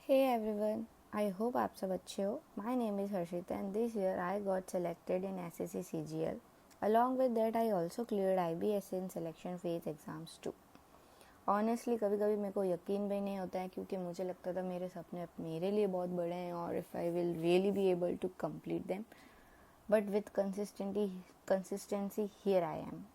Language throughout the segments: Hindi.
Hey everyone, I hope आप सब अच्छे हो. My name is Harshita and this year I got selected in SSC CGL. Along with that I also cleared IBS in selection phase exams too. Honestly कभी कभी मेरे को यकीन भी नहीं होता है क्योंकि मुझे लगता था मेरे सपने मेरे लिए बहुत बड़े हैं और if I will really be able to complete them. But with consistency here I am.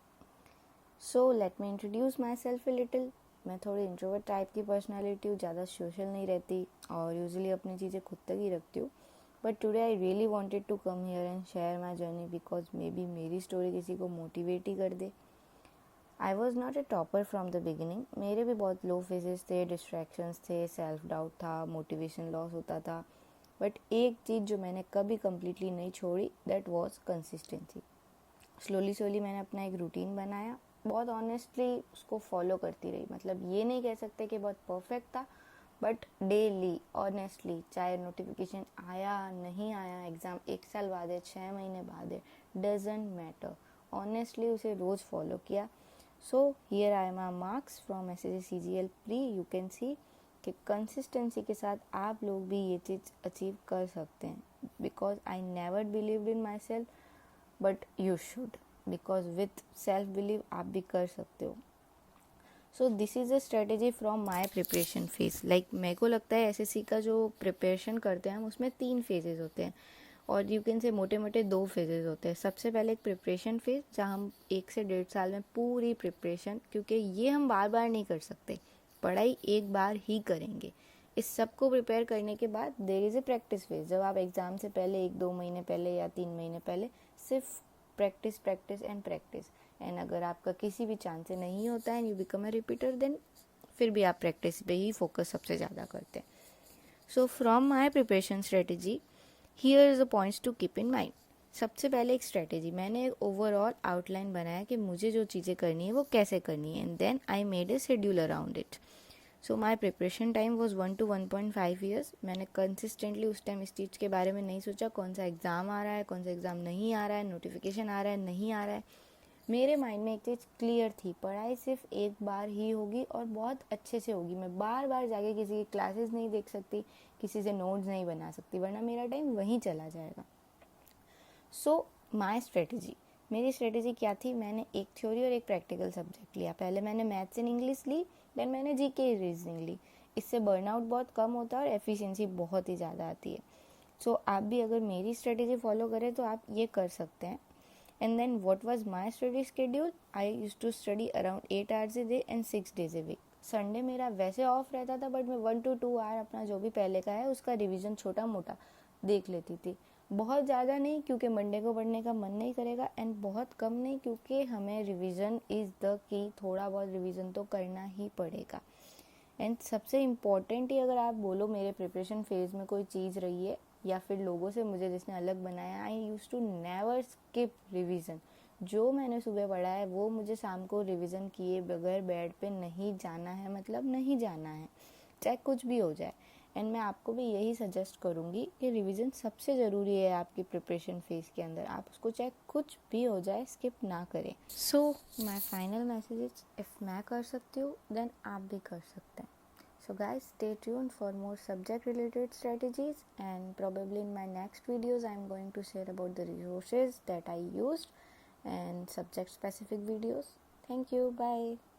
So let me introduce myself a little. मैं थोड़ी इंट्रोवर्ट टाइप की पर्सनालिटी हूँ, ज़्यादा सोशल नहीं रहती और यूजुअली अपनी चीज़ें खुद तक ही रखती हूँ. But today I really wanted to come here and share my journey because may be मेरी स्टोरी किसी को मोटिवेट ही कर दे. I was not a topper from the beginning. मेरे भी बहुत लो फेजेस थे, डिस्ट्रैक्शंस थे, सेल्फ डाउट था, मोटिवेशन लॉस होता था. बट एक चीज़ जो मैंने कभी कम्प्लीटली नहीं छोड़ी, दैट वॉज कंसिस्टेंसी. स्लोली मैंने अपना एक रूटीन बनाया, बहुत ऑनेस्टली उसको फॉलो करती रही. मतलब ये नहीं कह सकते कि बहुत परफेक्ट था, बट डेली ऑनेस्टली, चाहे नोटिफिकेशन आया नहीं आया, एग्ज़ाम 1 साल बाद है, 6 महीने बाद है, डजेंट मैटर, ऑनेस्टली उसे रोज़ फॉलो किया. So here I am marks from SSC CGL pre. You can see कि कंसिस्टेंसी के साथ आप लोग भी ये चीज़ अचीव कर सकते हैं. Because I never believed in my self, but you should, because with self believe आप भी कर सकते हो. So this is a strategy from my preparation phase. Like मेरे को लगता है SSC का जो प्रिपरेशन करते हैं हम, उसमें 3 फेजेस होते हैं और यू कैन से मोटे मोटे 2 फेजेस होते हैं. सबसे पहले एक प्रिपरेशन फेज जहाँ हम 1 से 1.5 साल में पूरी प्रिपरेशन, क्योंकि ये हम बार बार नहीं कर सकते, पढ़ाई एक बार ही करेंगे. इस सब को प्रिपेयर करने के बाद there is a practice phase, जब आप एग्ज़ाम से पहले 1-2 महीने पहले या 3 महीने पहले सिर्फ प्रैक्टिस एंड अगर आपका किसी भी चांस से नहीं होता है and you become a repeater, then फिर भी आप प्रैक्टिस पे ही फोकस सबसे ज़्यादा करते हैं. So from my preparation strategy, here is the points to keep in mind. सबसे पहले एक स्ट्रेटेजी, मैंने एक ओवरऑल आउटलाइन बनाया कि मुझे जो चीज़ें करनी है वो कैसे करनी है, and then I made a schedule around it. So my preparation time was 1 to 1.5 years. मैंने कंसिस्टेंटली उस टाइम इस चीज़ के बारे में नहीं सोचा कौन सा एग्ज़ाम आ रहा है, कौन सा एग्ज़ाम नहीं आ रहा है, नोटिफिकेशन आ रहा है नहीं आ रहा है. मेरे माइंड में एक चीज़ क्लियर थी, पढ़ाई सिर्फ एक बार ही होगी और बहुत अच्छे से होगी. मैं बार बार जाके किसी की क्लासेस नहीं देख सकती, किसी से नोट्स नहीं बना सकती, वरना मेरा टाइम वहीं चला जाएगा. सो माई स्ट्रेटेजी, मेरी स्ट्रेटेजी क्या थी, मैंने एक थ्योरी और एक प्रैक्टिकल सब्जेक्ट लिया. पहले मैंने मैथ्स एंड इंग्लिश ली, देन मैंने GK रीजनिंग ली. इससे बर्नआउट बहुत कम होता है और एफिशिएंसी बहुत ही ज़्यादा आती है. सो आप भी अगर मेरी स्ट्रेटेजी फॉलो करें तो आप ये कर सकते हैं. And then what was my study schedule, I used to study around 8 hours a day and 6 days a week. Sunday मेरा वैसे ऑफ रहता था, बट मैं 1 to 2 hour अपना जो भी पहले का है उसका रिविज़न छोटा मोटा देख लेती थी. बहुत ज़्यादा नहीं क्योंकि मंडे को पढ़ने का मन नहीं करेगा, एंड बहुत कम नहीं क्योंकि हमें रिवीजन इज़ द की, थोड़ा बहुत रिवीजन तो करना ही पड़ेगा. एंड सबसे इम्पॉर्टेंट ही अगर आप बोलो मेरे प्रिपरेशन फेज़ में कोई चीज़ रही है या फिर लोगों से मुझे जिसने अलग बनाया, I use to never skip revision. जो मैंने सुबह पढ़ा है वो मुझे शाम को रिवीजन किए बगैर बेड पे नहीं जाना है, मतलब नहीं जाना है, चाहे कुछ भी हो जाए. एंड मैं आपको भी यही सजेस्ट करूँगी कि रिवीजन सबसे ज़रूरी है आपकी प्रिपरेशन फेज़ के अंदर. आप उसको चाहे कुछ भी हो जाए स्किप ना करें. So my final message is, if मैं कर सकती हूँ देन आप भी कर सकते हैं. So guys, stay tuned for more subject related strategies, and probably in my next videos I'm going to share about the resources that I used and subject specific videos. Thank you, bye.